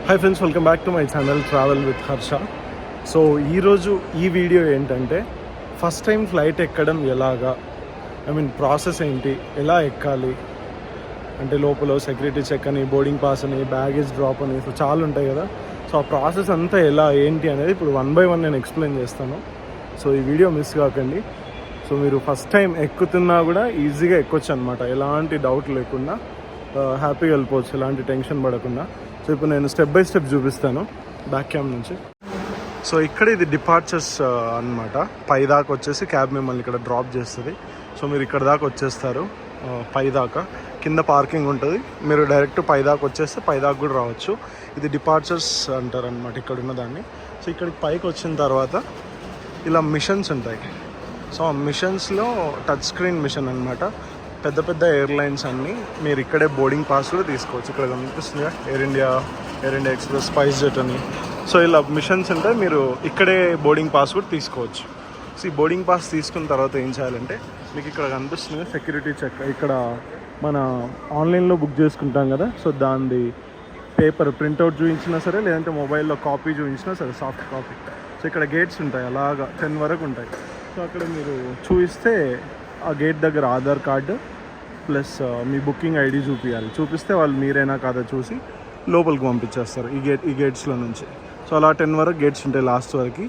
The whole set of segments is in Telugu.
Hi friends, welcome back to my channel travel with Harsha. So ఈరోజు ఈ వీడియో ఏంటంటే ఫస్ట్ టైం ఫ్లైట్ ఎక్కడం ఎలాగా, ప్రాసెస్ ఏంటి, ఎలా ఎక్కాలి అంటే లోపల సెక్యూరిటీ చెక్ అని, బోర్డింగ్ పాస్ అని, బ్యాగేజ్ డ్రాప్ అని, సో చాలా ఉంటాయి కదా. సో ఆ ప్రాసెస్ అంతా ఎలా ఏంటి అనేది ఇప్పుడు 1 by 1 నేను ఎక్స్ప్లెయిన్ చేస్తాను. సో ఈ వీడియో మిస్ కాకండి. సో మీరు ఫస్ట్ టైం ఎక్కుతున్నా కూడా ఈజీగా ఎక్కొచ్చు అనమాట, ఎలాంటి డౌట్ లేకుండా హ్యాపీగా వెళ్ళిపోవచ్చు, ఎలాంటి టెన్షన్ పడకుండా. సో ఇప్పుడు నేను స్టెప్ బై స్టెప్ చూపిస్తాను బ్యాక్ క్యామ్ నుంచి. సో ఇక్కడ ఇది డిపార్చర్స్ అనమాట. పై దాకా వచ్చేసి క్యాబ్ మిమ్మల్ని ఇక్కడ డ్రాప్ చేస్తుంది. సో మీరు ఇక్కడ దాకా వచ్చేస్తారు, పై దాకా కింద పార్కింగ్ ఉంటుంది. మీరు డైరెక్ట్ పై దాకా వచ్చేస్తే పై దాకా కూడా రావచ్చు. ఇది డిపార్చర్స్ అంటారు అనమాట ఇక్కడ ఉన్నదాన్ని. సో ఇక్కడికి పైకి వచ్చిన తర్వాత ఇలా మిషన్స్ ఉంటాయి. సో ఆ మిషన్స్లో టచ్ స్క్రీన్ మిషన్ అనమాట. పెద్ద పెద్ద ఎయిర్లైన్స్ అన్నీ మీరు ఇక్కడే బోర్డింగ్ పాస్ కూడా తీసుకోవచ్చు. ఇక్కడ కనిపిస్తుంది air India express, spice jet అని. సో ఇలా మిషన్స్ ఉంటాయి, మీరు ఇక్కడే బోర్డింగ్ పాస్ కూడా తీసుకోవచ్చు. సో ఈ బోర్డింగ్ పాస్ తీసుకున్న తర్వాత ఏం చేయాలంటే మీకు ఇక్కడ కనిపిస్తుంది సెక్యూరిటీ చెక్. ఇక్కడ మన ఆన్లైన్లో బుక్ చేసుకుంటాం కదా, సో దాని పేపర్ ప్రింట్అవుట్ చూపించినా సరే, లేదంటే మొబైల్లో కాపీ చూపించినా సరే, సాఫ్ట్ కాపీ. సో ఇక్కడ గేట్స్ ఉంటాయి, అలాగా 10 వరకు ఉంటాయి. సో అక్కడ మీరు చూపిస్తే ఆ గేట్ దగ్గర ఆధార్ కార్డు ప్లస్ మీ బుకింగ్ ఐడి చూపిస్తే వాళ్ళు మీరైనా కాదా చూసి లోపలికి పంపించేస్తారు ఈ గేట్స్లో నుంచి. సో అలా 10 వరకు గేట్స్ ఉంటాయి లాస్ట్ వరకు.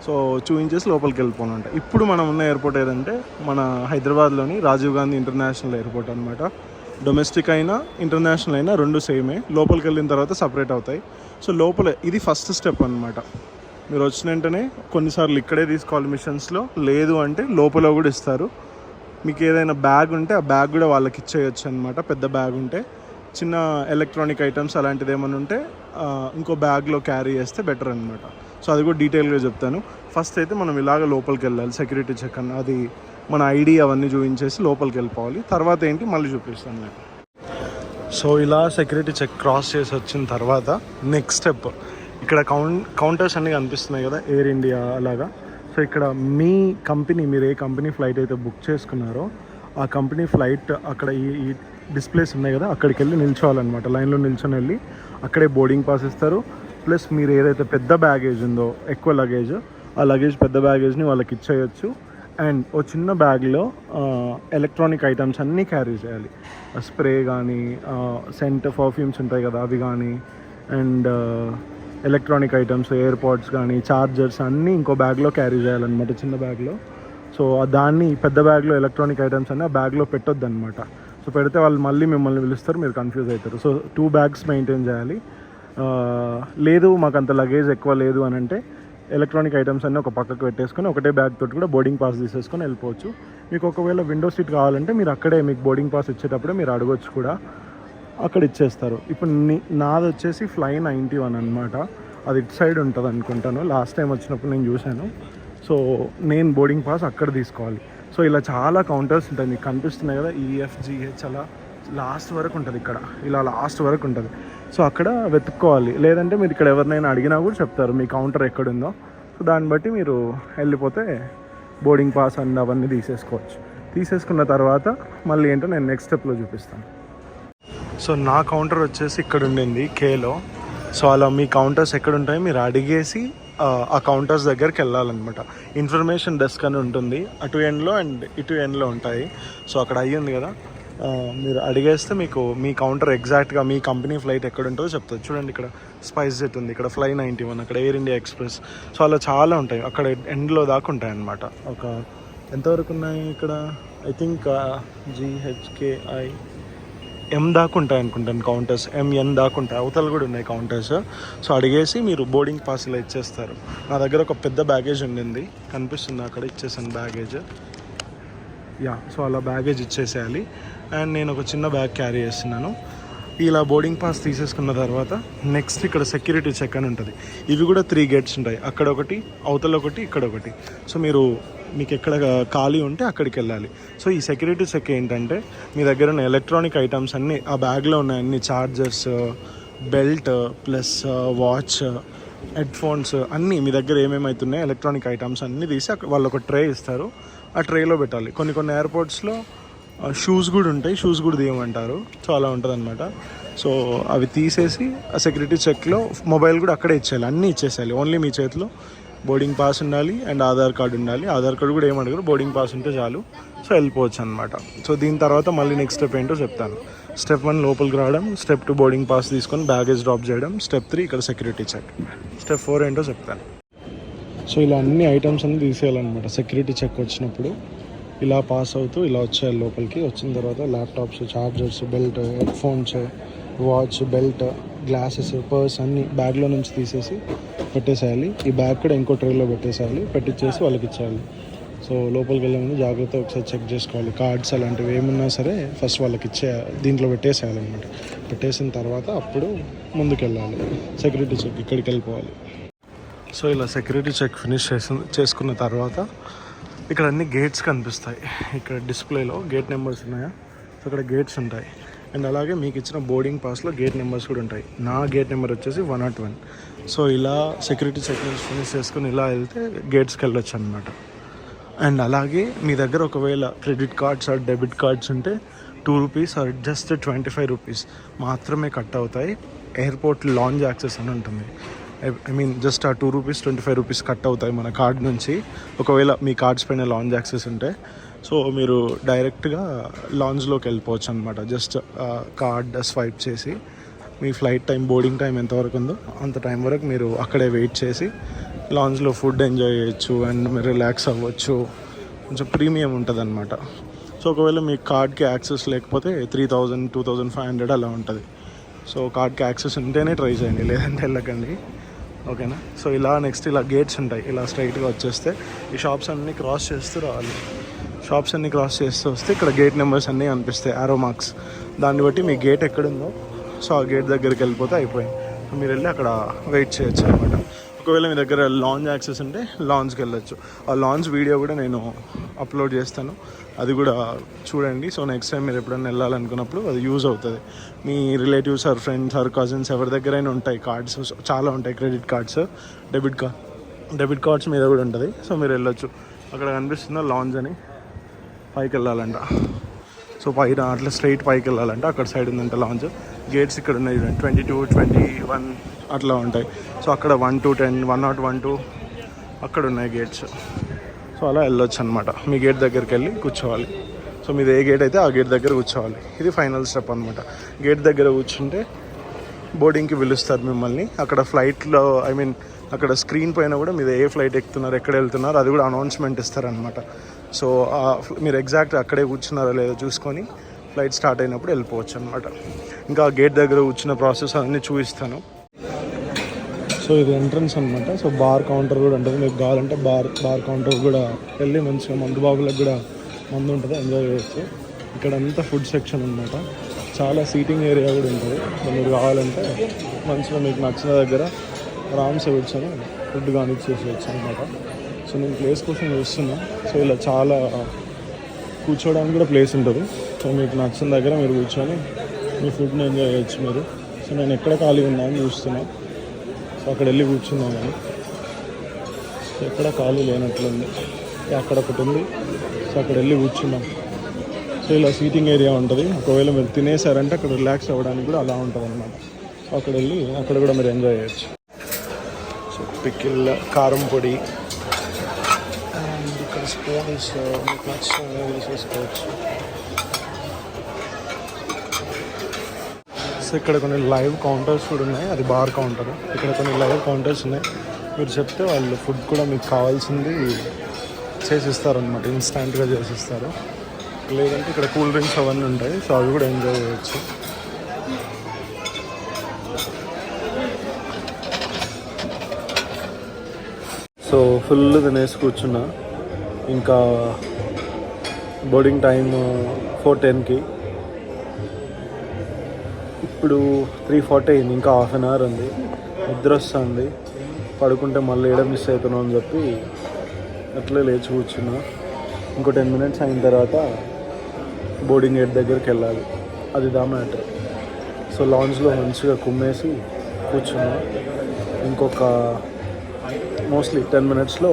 సో చూపించేసి లోపలికి వెళ్ళిపోవాలంట. ఇప్పుడు మనం ఉన్న ఎయిర్పోర్ట్ ఏదంటే మన హైదరాబాద్లోని రాజీవ్ గాంధీ ఇంటర్నేషనల్ ఎయిర్పోర్ట్ అనమాట. డొమెస్టిక్ అయినా ఇంటర్నేషనల్ అయినా రెండు సేమే. లోపలికి వెళ్ళిన తర్వాత సపరేట్ అవుతాయి. సో లోపల ఇది ఫస్ట్ స్టెప్ అనమాట. మీరు వచ్చిన వెంటనే కొన్నిసార్లు ఇక్కడే తీసుకోవాలి మిషన్స్లో, లేదు అంటే లోపల కూడా ఇస్తారు. మీకు ఏదైనా బ్యాగ్ ఉంటే ఆ బ్యాగ్ కూడా వాళ్ళకి ఇచ్చేయచ్చు అనమాట. పెద్ద బ్యాగ్ ఉంటే, చిన్న ఎలక్ట్రానిక్ ఐటమ్స్ అలాంటిది ఏమైనా ఉంటే ఇంకో బ్యాగ్లో క్యారీ చేస్తే బెటర్ అనమాట. సో అది కూడా డీటెయిల్గా చెప్తాను. ఫస్ట్ అయితే మనం ఇలాగ లోపలికి వెళ్ళాలి. సెక్యూరిటీ చెక్ అన్న అది మన ఐడి అవన్నీ చూపించేసి లోపలికి వెళ్ళిపోవాలి. తర్వాత ఏంటి మళ్ళీ చూపిస్తాను నేను. సో ఇలా సెక్యూరిటీ చెక్ క్రాస్ చేసి వచ్చిన తర్వాత నెక్స్ట్ స్టెప్, ఇక్కడ కౌంటర్స్ అన్నీ కనిపిస్తున్నాయి కదా, ఎయిర్ ఇండియా అలాగా. సో ఇక్కడ మీ కంపెనీ, మీరు ఏ కంపెనీ ఫ్లైట్ అయితే బుక్ చేసుకున్నారో ఆ కంపెనీ ఫ్లైట్ అక్కడ ఈ డిస్ప్లేస్ ఉన్నాయి కదా, అక్కడికి వెళ్ళి నిల్చోవాలన్నమాట. లైన్లో నిల్చొని వెళ్ళి అక్కడే బోర్డింగ్ పాస్ ఇస్తారు. ప్లస్ మీరు ఏదైతే పెద్ద బ్యాగేజ్ ఉందో, ఎక్కువ లగేజ్, ఆ లగేజ్ పెద్ద బ్యాగేజ్ని వాళ్ళకి ఇచ్చేయచ్చు. అండ్ ఓ చిన్న బ్యాగ్లో ఎలక్ట్రానిక్ ఐటమ్స్ అన్నీ క్యారీ చేయాలి. స్ప్రే కానీ, సెంట్ పర్ఫ్యూమ్స్ ఉంటాయి కదా అవి కానీ, అండ్ ఎలక్ట్రానిక్ ఐటమ్స్, ఎయిర్పాడ్స్ కానీ, చార్జర్స్ అన్నీ ఇంకో బ్యాగ్లో క్యారీ చేయాలన్నమాట, చిన్న బ్యాగ్లో. సో దాన్ని పెద్ద బ్యాగ్లో ఎలక్ట్రానిక్ ఐటమ్స్ అన్నీ ఆ బ్యాగ్లో పెట్టొద్దు అనమాట. సో పెడితే వాళ్ళు మళ్ళీ మిమ్మల్ని పిలుస్తారు, మీరు కన్ఫ్యూజ్ అవుతారు. సో 2 bags మెయింటైన్ చేయాలి. లేదు మాకు అంత లగేజ్ ఎక్కువ లేదు అని అంటే ఎలక్ట్రానిక్ ఐటమ్స్ అన్నీ ఒక పక్కకు పెట్టేసుకొని ఒకటే బ్యాగ్ తోటి కూడా బోర్డింగ్ పాస్ తీసేసుకొని వెళ్ళిపోవచ్చు. మీకు ఒకవేళ విండో సీట్ కావాలంటే మీరు అక్కడే మీకు బోర్డింగ్ పాస్ ఇచ్చేటప్పుడే మీరు అడగొచ్చు కూడా, అక్కడ ఇచ్చేస్తారు. ఇప్పుడు నాది వచ్చేసి ఫ్లై 91 అనమాట. అది ఇటు సైడ్ ఉంటుంది అనుకుంటాను, లాస్ట్ టైం వచ్చినప్పుడు నేను చూశాను. సో నేను బోర్డింగ్ పాస్ అక్కడ తీసుకోవాలి. సో ఇలా చాలా కౌంటర్స్ ఉంటాయి, మీకు కనిపిస్తున్నాయి కదా, EFGH అలా లాస్ట్ వరకు ఉంటుంది. ఇక్కడ ఇలా లాస్ట్ వరకు ఉంటుంది. సో అక్కడ వెతుక్కోవాలి. లేదంటే మీరు ఇక్కడ ఎవరినైనా అడిగినా కూడా చెప్తారు మీ కౌంటర్ ఎక్కడుందో. సో దాన్ని బట్టి మీరు వెళ్ళిపోతే బోర్డింగ్ పాస్ అండ్ అవన్నీ తీసేసుకున్న తర్వాత మళ్ళీ ఏంటో నేను నెక్స్ట్ స్టెప్లో చూపిస్తాను. సో నా కౌంటర్ వచ్చేసి ఇక్కడ ఉండింది కేలో. సో అలా మీ కౌంటర్స్ ఎక్కడ ఉంటాయో మీరు అడిగేసి ఆ కౌంటర్స్ దగ్గరికి వెళ్ళాలన్నమాట. ఇన్ఫర్మేషన్ డెస్క్ అని ఉంటుంది, అటు ఎండ్లో అండ్ ఇటు ఎండ్లో ఉంటాయి. సో అక్కడ అయ్యింది కదా, మీరు అడిగేస్తే మీకు మీ కౌంటర్ ఎగ్జాక్ట్గా మీ కంపెనీ ఫ్లైట్ ఎక్కడ ఉంటుందో చెప్తుంది. చూడండి, ఇక్కడ స్పైస్ జెట్ ఉంది, ఇక్కడ ఫ్లై 91, అక్కడ ఎయిర్ ఇండియా ఎక్స్ప్రెస్. సో అలా చాలా ఉంటాయి, అక్కడ ఎండ్లో దాకా ఉంటాయి అన్నమాట. ఒక ఎంతవరకు ఉన్నాయి ఇక్కడ, ఐ థింక్ GHKI M దాకా ఉంటాయి అనుకుంటాను కౌంటర్స్, MN దాకా ఉంటాయి. అవతలు కూడా ఉన్నాయి కౌంటర్స్. సో అడిగేసి మీరు బోర్డింగ్ పాస్ ఇలా ఇచ్చేస్తారు. నా దగ్గర ఒక పెద్ద బ్యాగేజ్ ఉండింది, కనిపిస్తుంది అక్కడ, ఇచ్చేసాను బ్యాగేజ్. సో అలా బ్యాగేజ్ ఇచ్చేసేయాలి. అండ్ నేను ఒక చిన్న బ్యాగ్ క్యారీ చేస్తున్నాను. ఇలా బోర్డింగ్ పాస్ తీసేసుకున్న తర్వాత నెక్స్ట్ ఇక్కడ సెక్యూరిటీ చెక్ అని ఉంటుంది. ఇవి కూడా 3 gates ఉంటాయి, అక్కడ ఒకటి, అవతల ఒకటి, ఇక్కడ ఒకటి. సో మీకు ఎక్కడ ఖాళీ ఉంటే అక్కడికి వెళ్ళాలి. సో ఈ సెక్యూరిటీ చెక్ ఏంటంటే మీ దగ్గర ఉన్న ఎలక్ట్రానిక్ ఐటమ్స్ అన్నీ ఆ బ్యాగ్లో ఉన్నాయి, అన్ని chargers, belt plus watch, headphones అన్నీ మీ దగ్గర ఏమేమవుతున్నాయి ఎలక్ట్రానిక్ ఐటమ్స్ అన్నీ తీసి వాళ్ళు ఒక ట్రే ఇస్తారు, ఆ ట్రేలో పెట్టాలి. కొన్ని ఎయిర్పోర్ట్స్లో షూస్ కూడా ఉంటాయి, షూస్ కూడా తీయమంటారు. సో అలా ఉంటుంది అనమాట. సో అవి తీసేసి ఆ సెక్యూరిటీ చెక్లో మొబైల్ కూడా అక్కడే ఇచ్చేయాలి, అన్నీ ఇచ్చేసేయాలి. ఓన్లీ మీ చేతిలో బోర్డింగ్ పాస్ ఉండాలి అండ్ ఆధార్ కార్డు ఉండాలి. ఆధార్ కార్డు కూడా ఏమడగరు, బోర్డింగ్ పాస్ ఉంటే చాలు. సో వెళ్ళిపోవచ్చు అనమాట. సో దీని తర్వాత మళ్ళీ నెక్స్ట్ స్టెప్ ఏంటో చెప్తాను. స్టెప్ 1 లోపలికి రావడం, స్టెప్ 2 బోర్డింగ్ పాస్ తీసుకొని బ్యాగేజ్ డ్రాప్ చేయడం, స్టెప్ 3 ఇక్కడ సెక్యూరిటీ చెక్, స్టెప్ 4 ఏంటో చెప్తాను. సో ఇలా అన్ని ఐటమ్స్ అన్ని తీసేయాలన్నమాట. సెక్యూరిటీ చెక్ వచ్చినప్పుడు ఇలా పాస్ అవుతూ ఇలా వచ్చేయాలి లోపలికి. వచ్చిన తర్వాత laptops, chargers, belt, head phones, watch, belt, glasses, purse అన్నీ బ్యాగ్లో నుంచి తీసేసి పెట్టేసేయాలి. ఈ బ్యాగ్ కూడా ఇంకో ట్రేలో పెట్టేసేయాలి, పెట్టించేసి వాళ్ళకి ఇచ్చేయాలి. సో లోపలికి వెళ్ళే ముందు జాగ్రత్త ఒకసారి చెక్ చేసుకోవాలి. కార్డ్స్ అలాంటివి ఏమున్నా సరే ఫస్ట్ వాళ్ళకి దీంట్లో పెట్టేసేయాలన్నమాట. పెట్టేసిన తర్వాత అప్పుడు ముందుకు వెళ్ళాలి. సెక్యూరిటీ చెక్ ఇక్కడికి వెళ్ళిపోవాలి. సో ఇలా సెక్యూరిటీ చెక్ ఫినిష్ చేసుకున్న తర్వాత ఇక్కడ అన్ని గేట్స్ కనిపిస్తాయి. ఇక్కడ డిస్ప్లేలో గేట్ నెంబర్స్ ఉన్నాయా, సో ఇక్కడ గేట్స్ ఉంటాయి. అండ్ అలాగే మీకు ఇచ్చిన బోర్డింగ్ పాస్లో గేట్ నెంబర్స్ కూడా ఉంటాయి. నా గేట్ నెంబర్ వచ్చేసి 101. సో ఇలా సెక్యూరిటీ చెక్ ఫినిష్ చేసుకుని ఇలా వెళ్తే గేట్స్కి వెళ్ళొచ్చు అనమాట. అండ్ అలాగే మీ దగ్గర ఒకవేళ credit cards are debit cards ఉంటే 2 రూపీస్ ఆర్ జస్ట్ 25 రూపీస్ మాత్రమే కట్ అవుతాయి. ఎయిర్పోర్ట్ లాంజ్ యాక్సెస్ అని ఉంటుంది. ఐ మీన్ జస్ట్ ఆ 2 రూపీస్ 25 రూపీస్ కట్ అవుతాయి మన కార్డ్ నుంచి, ఒకవేళ మీ కార్డ్స్ పైన లాంజ్ యాక్సెస్ ఉంటే. సో మీరు డైరెక్ట్గా లాంజ్లోకి వెళ్ళిపోవచ్చు అనమాట. జస్ట్ కార్డ్ స్వైప్ చేసి మీ ఫ్లైట్ టైం, బోర్డింగ్ టైం ఎంతవరకు ఉందో అంత టైం వరకు మీరు అక్కడే వెయిట్ చేసి లాంజ్లో ఫుడ్ ఎంజాయ్ చేయొచ్చు అండ్ మీరు రిలాక్స్ అవ్వచ్చు. కొంచెం ప్రీమియం ఉంటుంది అనమాట. సో ఒకవేళ మీ కార్డ్కి యాక్సెస్ లేకపోతే 3000, 2500 అలా ఉంటుంది. సో కార్డ్కి యాక్సెస్ ఉంటేనే ట్రై చేయండి, లేదంటే వెళ్ళకండి. ఓకేనా. సో ఇలా నెక్స్ట్ ఇలా గేట్స్ ఉంటాయి. ఇలా స్ట్రైట్గా వచ్చేస్తే ఈ షాప్స్ అన్నీ క్రాస్ చేస్తూ రావాలి. షాప్స్ అన్నీ క్రాస్ చేస్తూ వస్తే ఇక్కడ గేట్ నెంబర్స్ అన్నీ కనిపిస్తాయి, ఆరో మార్క్స్. దాన్ని బట్టి మీ గేట్ ఎక్కడుందో సో ఆ గేట్ దగ్గరికి వెళ్ళిపోతే అయిపోయింది. మీరు వెళ్ళి అక్కడ వెయిట్ చేయొచ్చు అనమాట. ఒకవేళ మీ దగ్గర లాంజ్ యాక్సెస్ ఉంటే లాంజ్కి వెళ్ళొచ్చు. ఆ లాంజ్ వీడియో కూడా నేను అప్లోడ్ చేస్తాను, అది కూడా చూడండి. సో నెక్స్ట్ టైం మీరు ఎప్పుడైనా వెళ్ళాలనుకున్నప్పుడు అది యూజ్ అవుతుంది. మీ relatives or friends or cousins ఎవరి దగ్గరైనా ఉంటాయి కార్డ్స్, చాలా ఉంటాయి. క్రెడిట్ కార్డ్స్, డెబిట్ కార్డ్స్ మీద కూడా ఉంటుంది. సో మీరు వెళ్ళొచ్చు. అక్కడ కనిపిస్తుందో లాంజ్ అని, పైకి వెళ్ళాలంట. సో పైన అట్లా స్ట్రైట్ పైకి వెళ్ళాలంటే అక్కడ సైడ్ ఉందంట లాంజ్. గేట్స్ ఇక్కడ ఉన్నాయి 22, 21 అట్లా ఉంటాయి. సో అక్కడ 1 to 10, 101 to అక్కడ ఉన్నాయి గేట్స్. సో అలా వెళ్ళొచ్చు అనమాట. మీ గేట్ దగ్గరికి వెళ్ళి కూర్చోవాలి. సో మీది ఏ గేట్ అయితే ఆ గేట్ దగ్గర కూర్చోవాలి. ఇది ఫైనల్ స్టెప్ అనమాట. గేట్ దగ్గర కూర్చుంటే బోర్డింగ్కి పిలుస్తారు మిమ్మల్ని. అక్కడ ఫ్లైట్లో అక్కడ స్క్రీన్ పైన కూడా మీరు ఏ ఫ్లైట్ ఎక్కుతున్నారు, ఎక్కడ వెళ్తున్నారు అది కూడా అనౌన్స్మెంట్ ఇస్తారనమాట. సో మీరు ఎగ్జాక్ట్ అక్కడే కూర్చున్నారో లేదో చూసుకొని ఫ్లైట్ స్టార్ట్ అయినప్పుడు వెళ్ళిపోవచ్చు అనమాట. ఇంకా గేట్ దగ్గర కూర్చున్న ప్రాసెస్ అన్నీ చూపిస్తాను. సో ఇది ఎంట్రన్స్ అనమాట. సో బార్ కౌంటర్ కూడా ఉంటుంది. మీకు కావాలంటే బార్ కౌంటర్ కూడా వెళ్ళి మంచిగా మందు బాబులకు కూడా మందు ఉంటుంది, ఎంజాయ్ చేయొచ్చు. ఇక్కడ అంతా ఫుడ్ సెక్షన్ అనమాట. చాలా సీటింగ్ ఏరియా కూడా ఉంటుంది. సో మీరు కావాలంటే మంచిగా మీకు నచ్చిన దగ్గర ఆరామ్సే కూర్చొని ఫుడ్ కానీ చేసేయచ్చు అనమాట. సో నేను ప్లేస్ కోసం చూస్తున్నా. సో ఇలా చాలా కూర్చోవడానికి కూడా ప్లేస్ ఉంటుంది. సో మీకు నచ్చిన దగ్గర మీరు కూర్చొని మీ ఫుడ్ని ఎంజాయ్ చేయొచ్చు మీరు. సో నేను ఎక్కడ ఖాళీగా ఉన్నా అని చూస్తున్నాను. సో అక్కడ వెళ్ళి కూర్చున్నాను. సో ఎక్కడ ఖాళీ లేనట్లుంది. అక్కడ ఒకటి ఉంది. సో అక్కడ వెళ్ళి కూర్చున్నాం. సో ఇలా సీటింగ్ ఏరియా ఉంటుంది. ఒకవేళ మీరు తినేసారంటే అక్కడ రిలాక్స్ అవ్వడానికి కూడా అలా ఉంటుంది అనమాట. సో అక్కడ వెళ్ళి అక్కడ కూడా మీరు ఎంజాయ్ చేయొచ్చు. సో పికిల్, కారం పొడి అండ్ ఇక్కడ స్పూన్స్ మీకు నచ్చిన తీసేసుకోవచ్చు. సో ఇక్కడ కొన్ని లైవ్ కౌంటర్స్ కూడా ఉన్నాయి. అది బార్ కౌంటర్. ఇక్కడ కొన్ని లైవ్ కౌంటర్స్ ఉన్నాయి. మీరు చెప్తే వాళ్ళు ఫుడ్ కూడా మీకు కావాల్సింది చేసిస్తారు అనమాట. ఇన్స్టాంట్గా చేసిస్తారు. లేదంటే ఇక్కడ కూల్ డ్రింక్స్ అవన్నీ ఉంటాయి. సో అవి కూడా ఎంజాయ్ చేయొచ్చు. సో ఫుల్ తినేసి కూర్చున్నా. ఇంకా బోర్డింగ్ టైం 4:10కి. ఇప్పుడు 3:40 అయింది. ఇంకా హాఫ్ అన్ అవర్ ఉంది. నిద్ర వస్తుంది. పడుకుంటే మళ్ళీ ఏడ మిస్ అవుతున్నావు అని చెప్పి అట్లే లేచి కూర్చున్నా. ఇంకో 10 minutes అయిన తర్వాత బోర్డింగ్ గేట్ దగ్గరికి వెళ్ళాలి. అది దా మ్యాటర్. సో లాంజ్లో మంచిగా కుమ్మేసి కూర్చున్నా. ఇంకొక మోస్ట్లీ 10 minutesలో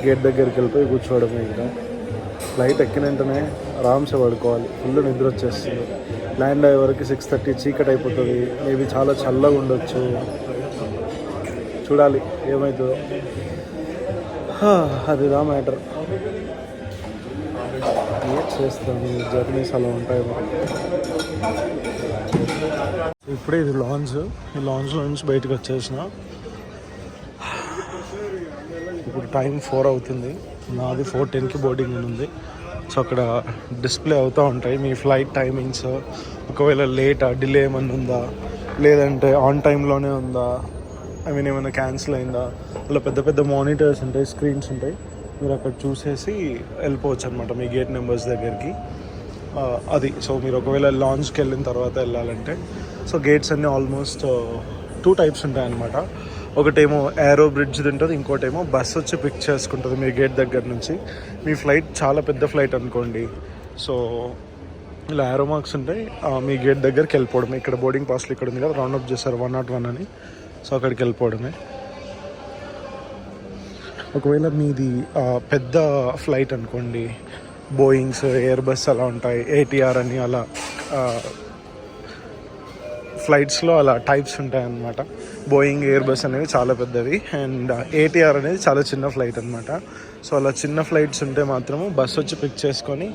గేట్ దగ్గరికి వెళ్ళిపోయి కూర్చోవడమే. ఇంకా ఫ్లైట్ ఎక్కిన వెంటనే ఆరామ్సే పడుకోవాలి. ఫుల్ నిద్ర వచ్చేస్తుంది. ల్యాండ్ అయ్యే వరకు 6:30 చీకటి అయిపోతుంది. మేబీ చాలా చల్లగా ఉండొచ్చు, చూడాలి ఏమవుతుందో. అదిదా మ్యాటర్. ఏం చేస్తాను, జర్నీస్ అలా ఉంటాయి. ఇప్పుడే ఇది లాంచ్, ఈ లాంచ్లో నుంచి బయటకు వచ్చేసిన. ఇప్పుడు టైం 4 అవుతుంది. నాది 4:10కి బోర్డింగ్ ఉంది. సో అక్కడ డిస్ప్లే అవుతూ ఉంటాయి మీ ఫ్లైట్ టైమింగ్స్, ఒకవేళ డిలే ఏమన్నా ఉందా, లేదంటే ఆన్ టైంలోనే ఉందా, ఐ మీన్ ఏమైనా క్యాన్సిల్ అయిందా. అలా పెద్ద పెద్ద మానిటర్స్ ఉంటాయి, స్క్రీన్స్ ఉంటాయి. మీరు అక్కడ చూసేసి వెళ్ళిపోవచ్చు అనమాట మీ గేట్ నెంబర్స్ దగ్గరికి. అది సో మీరు ఒకవేళ లాంచ్కి వెళ్ళిన తర్వాత వెళ్ళాలంటే, సో గేట్స్ అన్నీ ఆల్మోస్ట్ 2 టైప్స్ ఉంటాయన్నమాట. ఒకటేమో ఏరో బ్రిడ్జ్ ఉంటుంది, ఇంకోటేమో బస్ వచ్చి పిక్ చేసుకుంటుంది మీ గేట్ దగ్గర నుంచి. మీ ఫ్లైట్ చాలా పెద్ద ఫ్లైట్ అనుకోండి, సో ఇలా ఏరో మార్క్స్ ఉంటాయి. మీ గేట్ దగ్గరికి వెళ్ళిపోవడమే. ఇక్కడ బోర్డింగ్ పాస్లు ఇక్కడ ఉంది కదా, రౌండప్ చేస్తారు 101 అని, సో అక్కడికి వెళ్ళిపోవడమే. ఒకవేళ మీది పెద్ద ఫ్లైట్ అనుకోండి, బోయింగ్స్, ఎయిర్ బస్ అలా ఉంటాయి, ATR అని అలా ఫ్లైట్స్లో అలా టైప్స్ ఉంటాయన్నమాట. బోయింగ్, ఎయిర్ బస్ అనేవి చాలా పెద్దవి, అండ్ ATR అనేది చాలా చిన్న ఫ్లైట్ అనమాట. సో అలా చిన్న ఫ్లైట్స్ ఉంటే మాత్రము బస్ వచ్చి పిక్ చేసుకొని,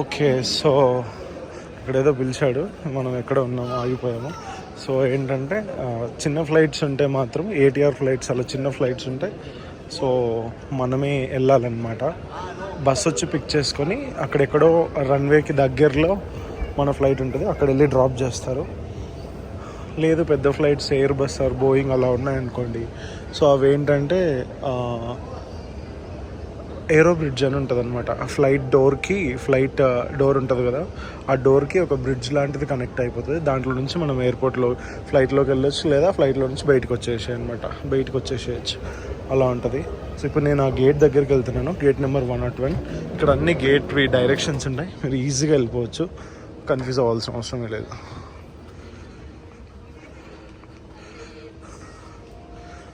ఓకే సో ఇక్కడేదో పిలిచాడు, మనం ఎక్కడ ఉన్నామో ఆగిపోయాము. సో ఏంటంటే చిన్న ఫ్లైట్స్ ఉంటే మాత్రం ATR ఫ్లైట్స్, అలా చిన్న ఫ్లైట్స్ ఉంటాయి. సో మనమే వెళ్ళాలన్నమాట. బస్ వచ్చి పిక్ చేసుకొని అక్కడెక్కడో రన్వేకి దగ్గరలో మన ఫ్లైట్ ఉంటుంది, అక్కడ వెళ్ళి డ్రాప్ చేస్తారు. లేదు పెద్ద flights air bus or Boeing అలా ఉన్నాయనుకోండి, సో అవి ఏంటంటే ఏరో బ్రిడ్జ్ అని ఉంటుంది అనమాట. ఆ ఫ్లైట్ డోర్ ఉంటుంది కదా, ఆ డోర్కి ఒక బ్రిడ్జ్ లాంటిది కనెక్ట్ అయిపోతుంది. దాంట్లో నుంచి మనం ఎయిర్పోర్ట్లో ఫ్లైట్లోకి వెళ్ళొచ్చు, లేదా ఫ్లైట్లో నుంచి బయటకు వచ్చేసేయచ్చు, అలా ఉంటుంది. సో ఇప్పుడు నేను ఆ గేట్ దగ్గరికి వెళ్తున్నాను, గేట్ నెంబర్ 101. ఇక్కడ అన్ని గేట్ డైరెక్షన్స్ ఉంటాయి, మీరు ఈజీగా వెళ్ళిపోవచ్చు, కన్ఫ్యూజ్ అవ్వాల్సిన అవసరమే లేదు.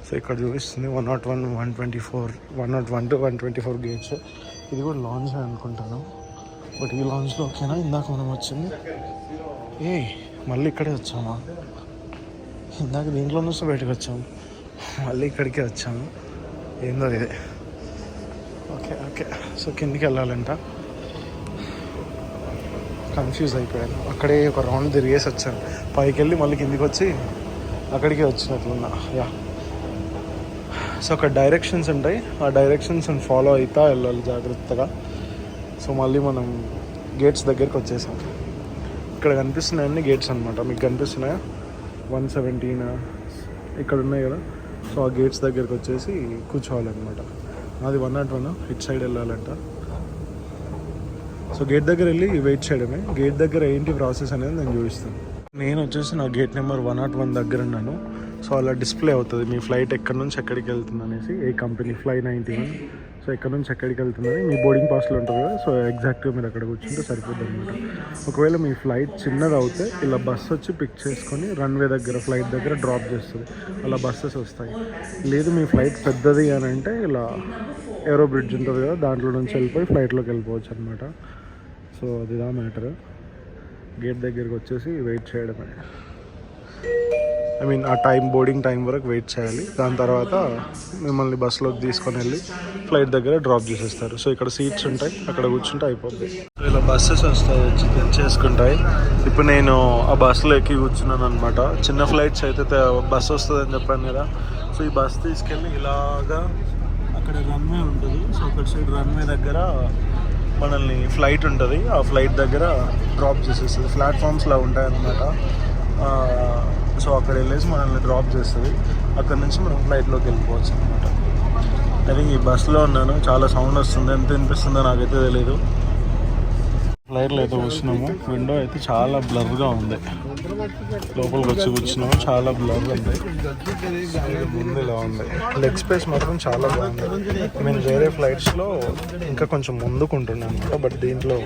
సో ఇక్కడ చూపిస్తుంది 101, 124, 101 to 124 గేట్స్. ఇది కూడా లాంచ్ అనుకుంటాను, బట్ ఈ లాంచ్లో ఓకేనా? ఇందాక మనం వచ్చింది మళ్ళీ ఇక్కడే వచ్చామా? ఇందాక దీంట్లో నుంచి బయటకు వచ్చాము, మళ్ళీ ఇక్కడికే వచ్చాము. ఏందో ఇదే. ఓకే సో కిందికి వెళ్ళాలంట. కన్ఫ్యూజ్ అయిపోయాను, అక్కడే ఒక రౌండ్ తిరిగేసి వచ్చాను. పైకి వెళ్ళి మళ్ళీ కిందికి వచ్చి అక్కడికే వచ్చినట్లున్నా. సో అక్కడ డైరెక్షన్స్ ఉంటాయి, ఆ డైరెక్షన్స్ ఫాలో అవుతా వెళ్ళాలి జాగ్రత్తగా. సో మళ్ళీ మనం గేట్స్ దగ్గరికి వచ్చేసాం. ఇక్కడ కనిపిస్తున్నాయన్నీ గేట్స్ అనమాట. మీకు కనిపిస్తున్నాయా? 117 ఇక్కడ ఉన్నాయి కదా, సో ఆ గేట్స్ దగ్గరికి వచ్చేసి కూర్చోవాలన్నమాట. అది 101, ఇటు సైడ్ వెళ్ళాలంట. సో గేట్ దగ్గర వెళ్ళి వెయిట్ చేయడమే. గేట్ దగ్గర ఏంటి ప్రాసెస్ అనేది నేను చూపిస్తాను. నేను వచ్చేసి నా గేట్ నెంబర్ 101 దగ్గర ఉన్నాను. సో అలా డిస్ప్లే అవుతుంది మీ ఫ్లైట్ ఎక్కడి నుంచి ఎక్కడికి వెళ్తుంది అనేసి, ఏ కంపెనీ ఫ్లై 91. సో ఎక్కడి నుంచి ఎక్కడికి వెళ్తుందని మీ బోర్డింగ్ పాస్లో ఉంటుంది కదా, సో ఎగ్జాక్ట్గా మీరు అక్కడ కూర్చుంటే సరిపోద్ది అనమాట. ఒకవేళ మీ ఫ్లైట్ చిన్నది అవుతే ఇలా బస్సు వచ్చి పిక్ చేసుకొని రన్వే దగ్గర ఫ్లైట్ దగ్గర డ్రాప్ చేస్తుంది, అలా బస్సెస్ వస్తాయి. లేదు మీ ఫ్లైట్ పెద్దది అని అంటే ఇలా ఏరో బ్రిడ్జ్ ఉంటుంది కదా, దాంట్లో నుంచి వెళ్ళిపోయి ఫ్లైట్లోకి వెళ్ళిపోవచ్చు అనమాట. సో అదిదా మ్యాటర్. గేట్ దగ్గరికి వచ్చేసి వెయిట్ చేయడమే. ఐ మీన్ ఆ బోర్డింగ్ టైం వరకు వెయిట్ చేయాలి. దాని తర్వాత మిమ్మల్ని బస్సులోకి తీసుకొని వెళ్ళి ఫ్లైట్ దగ్గర డ్రాప్ చేసేస్తారు. సో ఇక్కడ సీట్స్ ఉంటాయి, అక్కడ కూర్చుంటే అయిపోద్ది. ఇలా బస్సెస్ వస్తాయి, వచ్చి తెచ్చేసుకుంటాయి. ఇప్పుడు నేను ఆ బస్సులో ఎక్కి కూర్చున్నాను అనమాట. చిన్న ఫ్లైట్స్ అయితే బస్సు వస్తుందని చెప్పాను కదా, సో ఈ బస్సు తీసుకెళ్ళి ఇలాగా అక్కడ రన్వే ఉంటుంది. సో అక్కడ సైడ్ రన్వే దగ్గర మనల్ని ఫ్లైట్ ఉంటుంది, ఆ ఫ్లైట్ దగ్గర డ్రాప్ చేసేస్తుంది. ప్లాట్ఫామ్స్లా ఉంటాయన్నమాట. సో అక్కడ వెళ్ళేసి మనల్ని డ్రాప్ చేస్తుంది. అక్కడ నుంచి మనం ఫ్లైట్లోకి వెళ్ళిపోవచ్చు అనమాట. అది ఈ బస్సులో ఉన్నాను, చాలా సౌండ్ వస్తుంది, ఎంత వినిపిస్తుందో నాకైతే తెలియదు. ఫ్లైట్లో అయితే కూర్చున్నాము, విండో అయితే చాలా బ్లర్గా ఉంది. లోపలికి వచ్చి కూర్చున్నాము, చాలా బ్లర్ ఉంది. ముందు ఇలా ఉంది, లెగ్ స్పేస్ మాత్రం చాలా బాగుంది. నేను వేరే ఫ్లైట్స్లో ఇంకా కొంచెం ముందుకుంటున్నాను అనమాట, బట్ దీంట్లో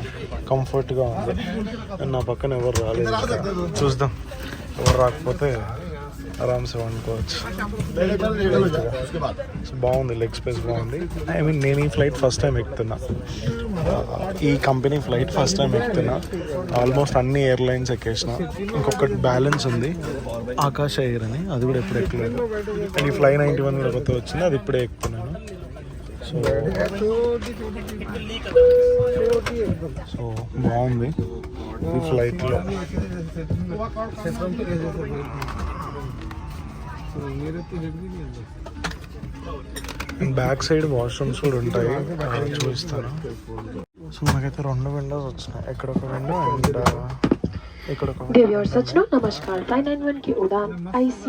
కంఫర్ట్గా ఉంది. నా పక్కన ఎవరు రాలేదు, చూద్దాం. ఎవరు రాకపోతే ఆరామ్సే వండుకోవచ్చు. సో బాగుంది, లెగ్ స్పేస్ బాగుంది. ఐ మీన్ నేను ఈ ఫ్లైట్ ఫస్ట్ టైం ఎక్కుతున్నా, ఈ కంపెనీ ఫ్లైట్ ఫస్ట్ టైం ఎక్కుతున్నా. ఆల్మోస్ట్ అన్ని ఎయిర్లైన్స్ ఎక్కేసిన, ఇంకొకటి బ్యాలెన్స్ ఉంది ఆకాశ ఎయిర్ అని, అది కూడా ఎప్పుడు ఎక్కలేదు. అండ్ ఈ ఫ్లై 91 కూడా కొత్త వచ్చింది, అది ఇప్పుడే ఎక్కుతున్నాను. సో బాగుంది ఈ ఫ్లైట్లో. బ్యాక్ సైడ్ వాష్రూమ్స్ కూడా ఉంటాయి, చూపిస్తాను. సో నాకైతే 2 విండోస్ వచ్చినాయి, ఇక్కడ ఒక విండో అండ్ ఇక్కడ ఒక విండో. नमस्कार, फ्लाई 91 की उड़ान IC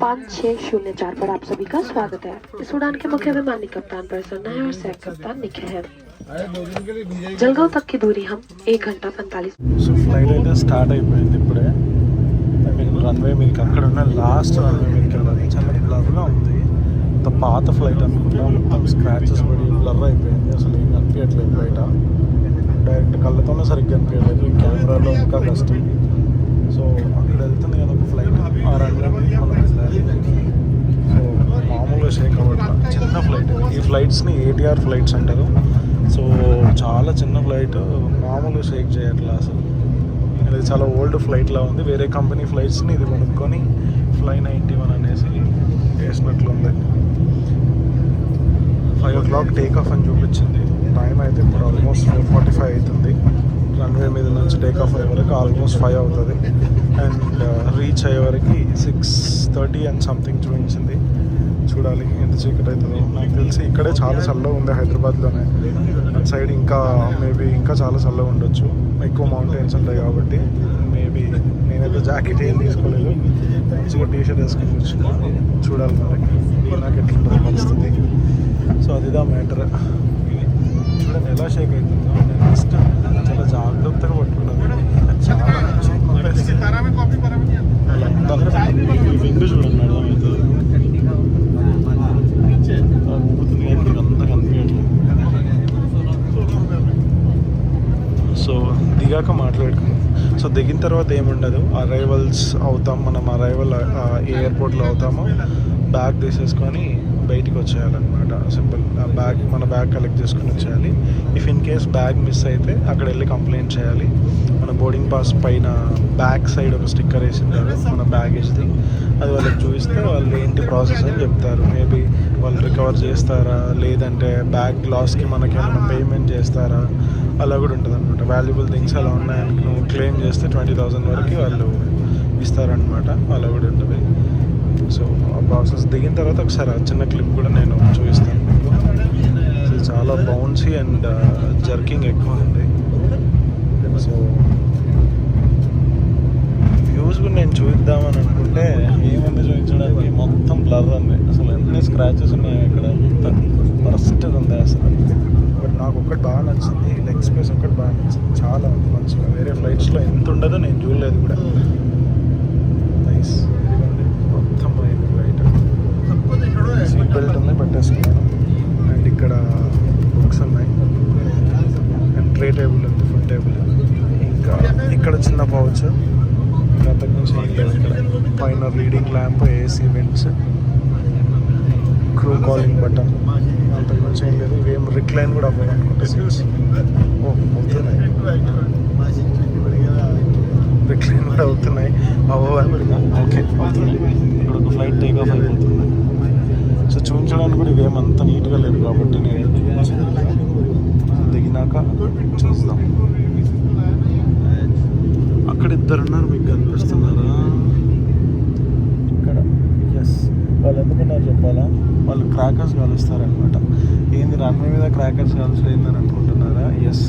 5604 पर आप सभी का स्वागत है। इस उड़ान के मुख्य विमानी कप्तान प्रसन्न है और सह कप्तान निखिल है। जलगांव तक की दूरी हम 1 घंटा 45। సో ఫ్లైట్ అయితే స్టార్ట్ అయిపోయింది ఇప్పుడే. ఐ మీన్ రన్వే మీదకి, అక్కడ ఉన్న లాస్ట్ రన్వే మీదకి వెళ్ళాలి. చాలా బ్లర్గా ఉంది, అంత పాత ఫ్లైట్ అనుకుంటా, మొత్తం స్క్రాచెస్ పడి బ్లర్ అయిపోయింది, అసలు ఏం కనిపించట్లేదు బయట. డైరెక్ట్ కళ్ళతోనే సరిగ్గా అనిపించలేదు, కెమెరాలో ఇంకా కష్టం. సో అక్కడ వెళ్తుంది కదా ఒక ఫ్లైట్, ఆ రన్వే మీద మనం వెళ్ళాలి. సో మామూలుగా షేక్ అవ్వట్లా, చిన్న ఫ్లైట్. ఈ ఫ్లైట్స్ని ATR ఫ్లైట్స్ అంటారు. సో చాలా చిన్న ఫ్లైట్, మామూలుగా షేక్ చేయట్లా అసలు. ఇది చాలా ఓల్డ్ ఫ్లైట్లా ఉంది. వేరే కంపెనీ ఫ్లైట్స్ని ఇది కొనుక్కొని ఫ్లై 91 అనేసి వేసినట్లుంది. 5 o'clock టేక్ ఆఫ్ అని చూపించింది. టైం అయితే ఇప్పుడు ఆల్మోస్ట్ 4:45 అవుతుంది. రన్వే మీద నుంచి టేక్ ఆఫ్ అయ్యే వరకు ఆల్మోస్ట్ 5 అవుతుంది. అండ్ రీచ్ అయ్యే వరకు 6:30 అండ్ సంథింగ్ చూపించింది. చూడాలి ఎంత చీకటి అవుతుందో. నాకు తెలిసి ఇక్కడే చాలా చల్లగా ఉంది, హైదరాబాద్లోనే. అటు సైడ్ ఇంకా మేబీ ఇంకా చాలా చల్లగా ఉండొచ్చు, ఎక్కువ మౌంటైన్స్ ఉంటాయి కాబట్టి. మేబీ నేనైతే జాకెట్ ఏం తీసుకోలేదు, మంచిగా టీషర్ట్ వేసుకొని వచ్చిన. చూడాలి మరి నాకు ఎట్లుంటుంది పరిస్థితి. సో అదిదా మ్యాటర్. చూడండి ఎలా షేక్ అవుతుందో. నేను ఫస్ట్ చాలా జాగ్రత్తగా పట్టుకున్నాను, చాలా ఈ వింగ్ చూడండి అర్థమవుతుంది. ఊపుతుంది కానీ మీకు అంతా కనిపించట్లేదు. సో దిగాక మాట్లాడుకున్నాం. సో దిగిన తర్వాత ఏముండదు, అరైవల్స్ అవుతాం మనం. అరైవల్ ఎయిర్పోర్ట్లో అవుతాము, బ్యాగ్ తీసేసుకొని బయటికి వచ్చేయాలన్నమాట. సింపుల్. బ్యాగ్ మన బ్యాగ్ కలెక్ట్ చేసుకుని వచ్చేయాలి. If in case bag miss అయితే అక్కడ వెళ్ళి కంప్లైంట్ చేయాలి. మన బోర్డింగ్ పాస్ పైన బ్యాక్ సైడ్ ఒక స్టిక్కర్ వేసింటారు మన బ్యాగేజ్ది, అది వాళ్ళకి చూపిస్తే వాళ్ళు ఏంటి ప్రాసెస్ అని చెప్తారు. మేబీ వాళ్ళు రికవర్ చేస్తారా, లేదంటే బ్యాగ్ లాస్కి మనకి ఏమైనా పేమెంట్ చేస్తారా, అలా కూడా ఉంటుంది అనమాట. వాల్యుబుల్ థింగ్స్ అలా ఉన్నాయని నువ్వు క్లెయిమ్ చేస్తే 20,000 వరకు వాళ్ళు ఇస్తారనమాట, అలా కూడా ఉంటుంది. సో ఆ ప్రాసెస్ దిగిన తర్వాత ఒకసారి ఆ చిన్న క్లిప్ కూడా నేను చూపిస్తాను మీకు. ఇది చాలా బౌన్సీ అండ్ జర్కింగ్ ఎక్కువ ఉంది. సో వ్యూస్ కూడా నేను చూపిద్దామని అనుకుంటే ఏమన్నా చూపించడానికి మొత్తం బ్లర్ ఉంది. అసలు ఎన్ని స్క్రాచెస్ ఉన్నాయి ఇక్కడ, మొత్తం వరస్ట్ ఉంది అసలు. బట్ నాకు ఒక్కటి బాగా నచ్చింది, లెగ్ స్పేస్ ఒకటి బాగా నచ్చింది, చాలా ఉంది మంచిగా. వేరే ఫ్లైట్స్లో ఎంత ఉండదో నేను చూడలేదు కూడా. నైస్. మొత్తం పోయింది ఫ్లైట్. సీట్ బెల్ట్ ఉంది, పెట్టేసుకున్నాను. అండ్ ఇక్కడ బుక్స్ ఉన్నాయి, అండ్ ట్రే టేబుల్ ఉంది, ఫుడ్ టేబుల్. ఇంకా ఇక్కడ చిన్న పౌచ్, ఇంకా అంతకు మించి ఏం లేదు. ఇక్కడ పైన reading lamp, AC vents, crew calling button, అంతకు మించి ఏం లేదు. ఇవేం రిక్లైన్ కూడా అవ్వదు అనుకుంటా సీట్స్. అవుతున్నాయి, రిక్లైన్ కూడా అవుతున్నాయి. ఓకే అవుతున్నాయి. ఇక్కడ ఒక ఫ్లైట్ టేక్ ఆఫ్ అయిపోతుంది. సో చూపించడానికి కూడా ఇవేమంత నీట్గా లేదు కాబట్టి నేను దిగినాక చూద్దాం. అక్కడ ఇద్దరు ఉన్నారు, మీకు కనిపిస్తున్నారా? ఇక్కడ ఎస్, వాళ్ళు ఎందుకున్నారు చెప్పాలా? వాళ్ళు క్రాకర్స్ కాలుస్తారనమాట. ఏంది రన్వే మీద క్రాకర్స్ కాల్చలేదని అనుకుంటున్నారా? ఎస్,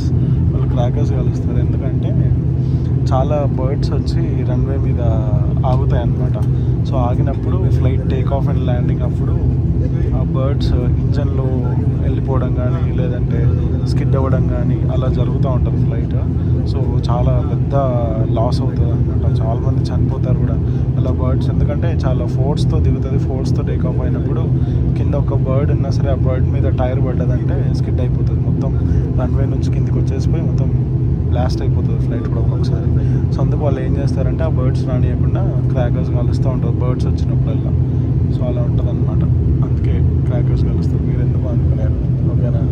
వాళ్ళు క్రాకర్స్ కాలుస్తారు. ఎందుకంటే చాలా బర్డ్స్ వచ్చి రన్వే మీద ఆగుతాయి అన్నమాట. సో ఆగినప్పుడు flight take off and landing అప్పుడు ఆ బర్డ్స్ ఇంజన్లో వెళ్ళిపోవడం కానీ, లేదంటే స్కిడ్ అవ్వడం కానీ అలా జరుగుతూ ఉంటుంది ఫ్లైట్. సో చాలా పెద్ద లాస్ అవుతుంది అనమాట, చాలామంది చనిపోతారు కూడా అలా బర్డ్స్. ఎందుకంటే చాలా ఫోర్స్తో దిగుతుంది, ఫోర్స్తో టేక్ ఆఫ్ అయినప్పుడు కింద ఒక బర్డ్ ఉన్నా సరే ఆ బర్డ్ మీద టైర్ పడ్డదంటే స్కిడ్ అయిపోతుంది, మొత్తం రన్వే నుంచి కిందికి వచ్చేసిపోయి మొత్తం బ్లాస్ట్ అయిపోతుంది ఫ్లైట్ కూడా ఒకసారి. సో అందుకు వాళ్ళు ఏం చేస్తారంటే ఆ బర్డ్స్ రానియకుండా క్రాకర్స్ కలుస్తూ ఉంటారు బర్డ్స్ వచ్చినప్పుడల్లా. సో అలా ఉంటుంది అనమాట, అందుకే క్రాకర్స్ కలుస్తారు. మీరు ఎందుకు అనుకున్నారు? ఓకేనా?